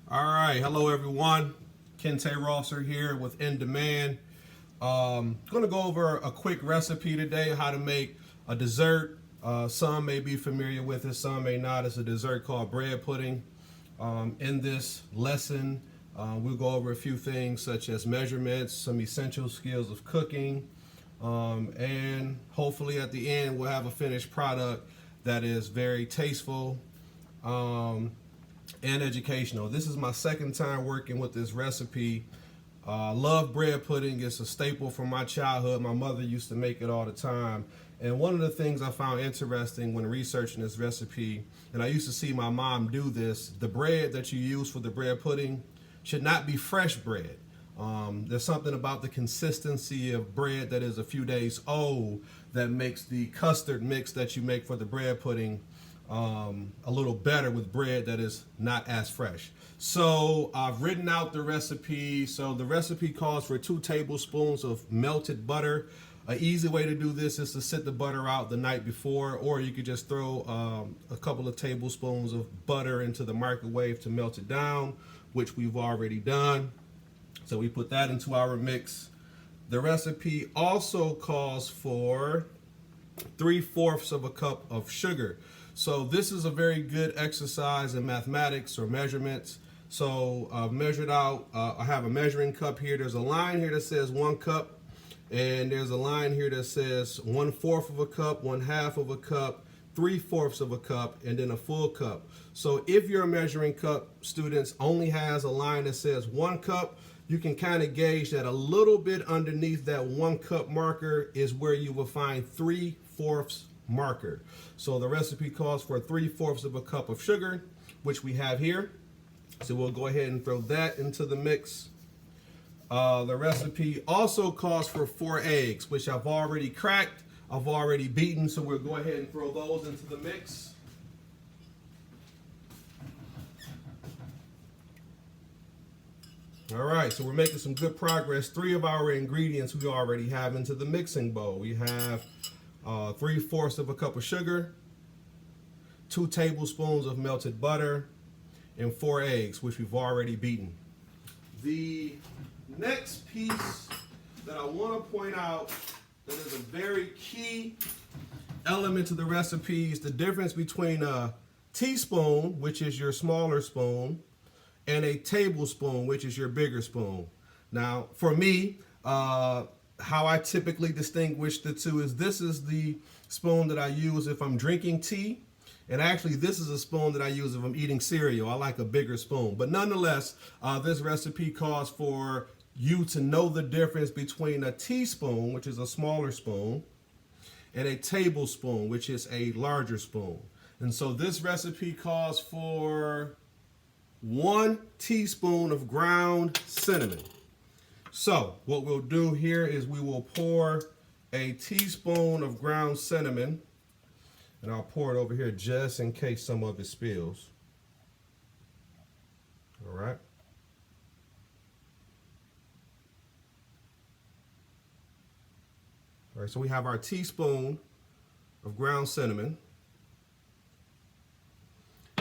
All right, hello everyone. Kente Rosser here with In Demand. Going to go over a quick recipe today, how to make a dessert. Some may be familiar with it, some may not. It's a dessert called bread pudding. In this lesson, we'll go over a few things such as measurements, some essential skills of cooking, and hopefully at the end we'll have a finished product that is very tasteful. And educational. This is my second time working with this recipe. Love bread pudding. It's a staple from my childhood. My mother used to make it all the time. And one of the things I found interesting when researching this recipe, and I used to see my mom do this, the bread that you use for the bread pudding should not be fresh bread. There's something about the consistency of bread that is a few days old that makes the custard mix that you make for the bread pudding a little better with bread that is not as fresh. So I've written out the recipe. So the recipe calls for 2 tablespoons of melted butter. An easy way to do this is to sit the butter out the night before, or you could just throw a couple of tablespoons of butter into the microwave to melt it down, which we've already done. So we put that into our mix. The recipe also calls for 3/4 of a cup of sugar. So this is a very good exercise in mathematics or measurements. So I've measured out, I have a measuring cup here. There's a line here that says 1 cup, and there's a line here that says 1/4 of a cup, 1/2 of a cup, 3/4 of a cup, and then a full cup. So if your measuring cup, students, only has a line that says 1 cup, you can kind of gauge that a little bit underneath that 1 cup marker is where you will find 3/4 marker. So the recipe calls for 3/4 of a cup of sugar, which we have here. So we'll go ahead and throw that into the mix. The recipe also calls for 4 eggs, which I've already cracked, I've already beaten, so we'll go ahead and throw those into the mix. All right, so we're making some good progress. 3 of our ingredients we already have into the mixing bowl. We have 3/4 of a cup of sugar, 2 tablespoons of melted butter, and 4 eggs, which we've already beaten. The next piece that I want to point out that is a very key element to the recipe is the difference between a teaspoon, which is your smaller spoon, and a tablespoon, which is your bigger spoon. Now, for me, how I typically distinguish the two is this is the spoon that I use if I'm drinking tea. And actually, this is a spoon that I use if I'm eating cereal. I like a bigger spoon. But nonetheless, this recipe calls for you to know the difference between a teaspoon, which is a smaller spoon, and a tablespoon, which is a larger spoon. And so this recipe calls for 1 teaspoon of ground cinnamon. So what we'll do here is we will pour a teaspoon of ground cinnamon, and I'll pour it over here just in case some of it spills. All right. All right, so we have our teaspoon of ground cinnamon.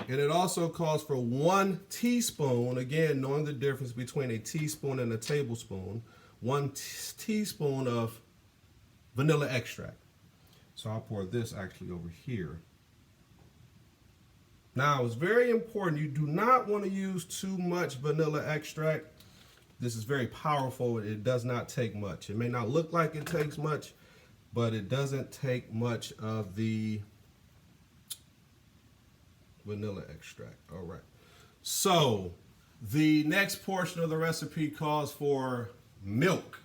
And it also calls for 1 teaspoon, again, knowing the difference between a teaspoon and a tablespoon, 1 teaspoon of vanilla extract. So I'll pour this actually over here. Now, it's very important. You do not want to use too much vanilla extract. This is very powerful. It does not take much. It may not look like it takes much, but it doesn't take much of the vanilla extract. All right. So the next portion of the recipe calls for milk.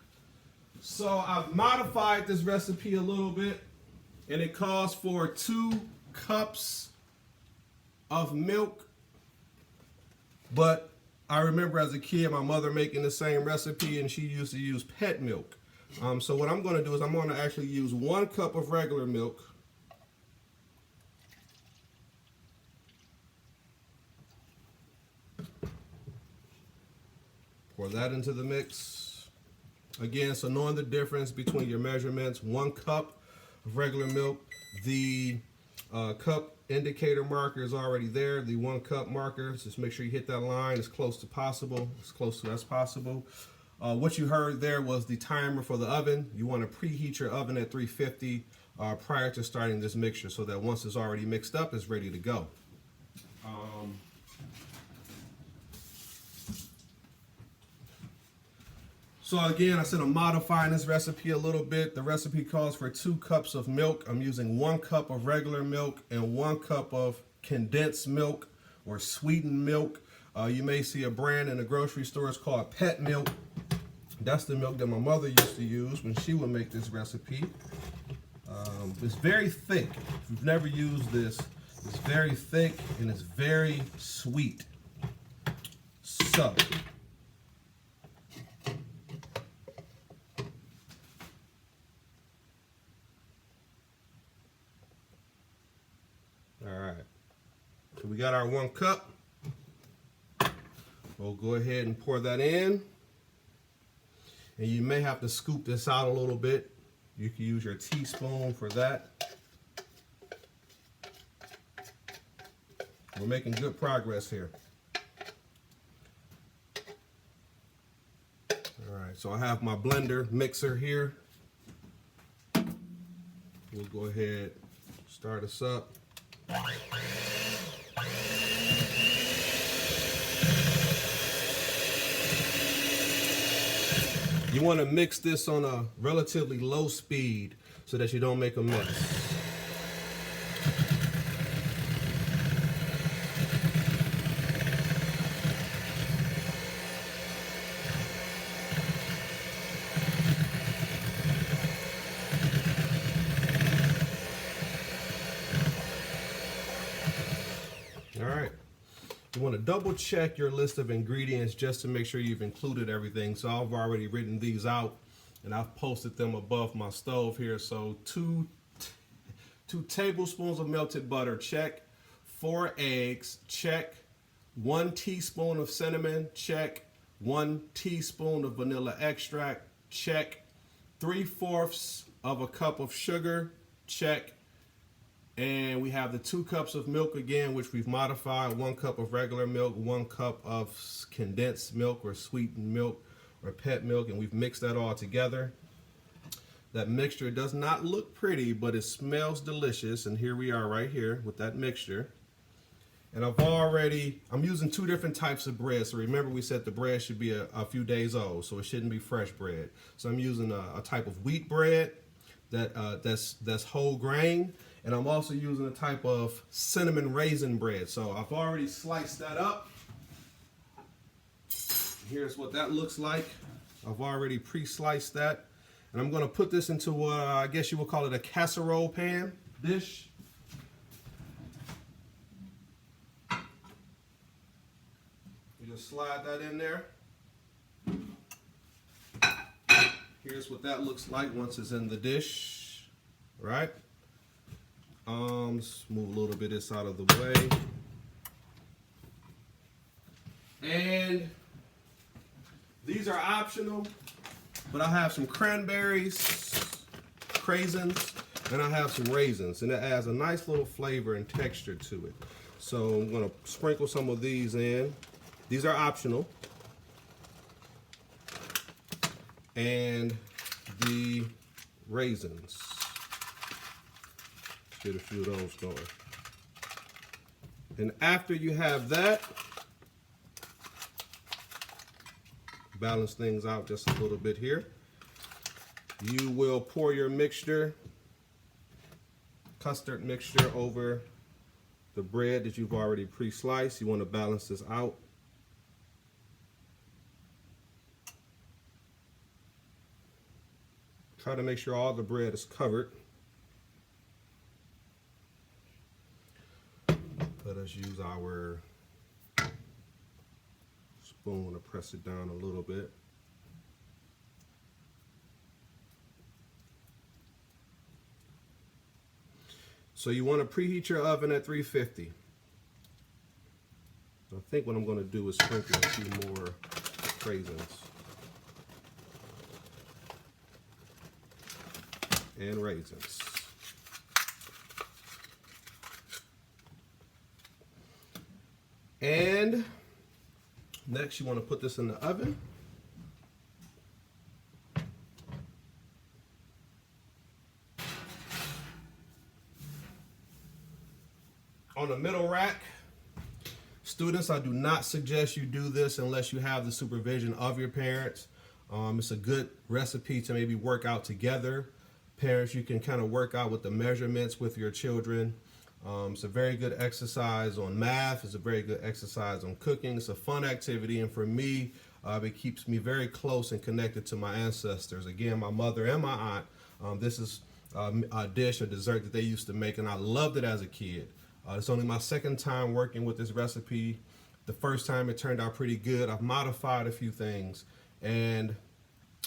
So I've modified this recipe a little bit, and it calls for 2 cups of milk. But I remember as a kid, my mother making the same recipe, and she used to use pet milk. So what I'm going to do is I'm going to actually use 1 cup of regular milk. Pour that into the mix. Again, so knowing the difference between your measurements, 1 cup of regular milk. The Cup indicator marker is already there. The 1 cup marker, just make sure you hit that line as close to possible, as close to as possible. What you heard there was the timer for the oven. You want to preheat your oven at 350 prior to starting this mixture so that once it's already mixed up, it's ready to go. So again, I said I'm modifying this recipe a little bit. The recipe calls for 2 cups of milk. I'm using 1 cup of regular milk and 1 cup of condensed milk or sweetened milk. You may see a brand in the grocery stores called Pet Milk. That's the milk that my mother used to use when she would make this recipe. It's very thick. If you've never used this, it's very thick and it's very sweet. So, all right, so we got our 1 cup. We'll go ahead and pour that in. And you may have to scoop this out a little bit. You can use your teaspoon for that. We're making good progress here. All right, so I have my blender mixer here. We'll go ahead, start us up. You want to mix this on a relatively low speed so that you don't make a mess. All right. You want to double check your list of ingredients just to make sure you've included everything. So I've already written these out and I've posted them above my stove here. So two tablespoons of melted butter, check. 4 eggs, check. 1 teaspoon of cinnamon, check. 1 teaspoon of vanilla extract, check. 3/4 of a cup of sugar, check. And we have the 2 cups of milk again, which we've modified. 1 cup of regular milk, 1 cup of condensed milk or sweetened milk or pet milk, and we've mixed that all together. That mixture does not look pretty, but it smells delicious. And here we are right here with that mixture. And I'm using 2 different types of bread. So remember we said the bread should be a few days old, so it shouldn't be fresh bread. So I'm using a type of wheat bread that's whole grain. And I'm also using a type of cinnamon raisin bread. So I've already sliced that up. Here's what that looks like. I've already pre-sliced that. And I'm going to put this into what I guess you would call it a casserole pan dish. You just slide that in there. Here's what that looks like once it's in the dish. Right? Let's move a little bit of this out of the way. And these are optional, but I have some cranberries, craisins, and I have some raisins, and it adds a nice little flavor and texture to it. So I'm going to sprinkle some of these in. These are optional. And the raisins. Get a few of those going. And after you have that, balance things out just a little bit here. You will pour your mixture, custard mixture, over the bread that you've already pre-sliced. You want to balance this out. Try to make sure all the bread is covered. Let us use our spoon to press it down a little bit. So you want to preheat your oven at 350. I think what I'm going to do is sprinkle a few more raisins and raisins. And next you want to put this in the oven. On the middle rack, students, I do not suggest you do this unless you have the supervision of your parents. It's a good recipe to maybe work out together. Parents, you can kind of work out with the measurements with your children. It's a very good exercise on math. It's a very good exercise on cooking. It's a fun activity, and for me, it keeps me very close and connected to my ancestors. Again, my mother and my aunt. This is a dish, a dessert that they used to make, and I loved it as a kid. It's only my second time working with this recipe. The first time it turned out pretty good. I've modified a few things, and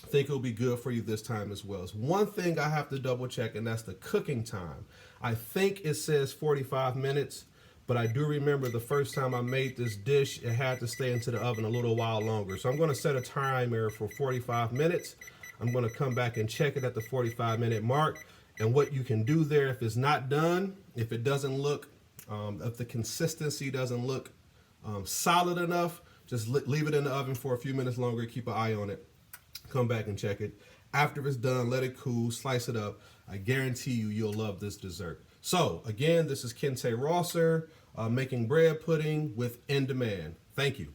I think it'll be good for you this time as well. It's one thing I have to double check, and that's the cooking time. I think it says 45 minutes, but I do remember the first time I made this dish, it had to stay into the oven a little while longer. So I'm going to set a timer for 45 minutes. I'm going to come back and check it at the 45-minute mark. And what you can do there, if it's not done, if it doesn't look, if the consistency doesn't look solid enough, just leave it in the oven for a few minutes longer. Keep an eye on it. Come back and check it. After it's done, let it cool, slice it up. I guarantee you, you'll love this dessert. So again, this is Kente Rosser making bread pudding with In Demand. Thank you.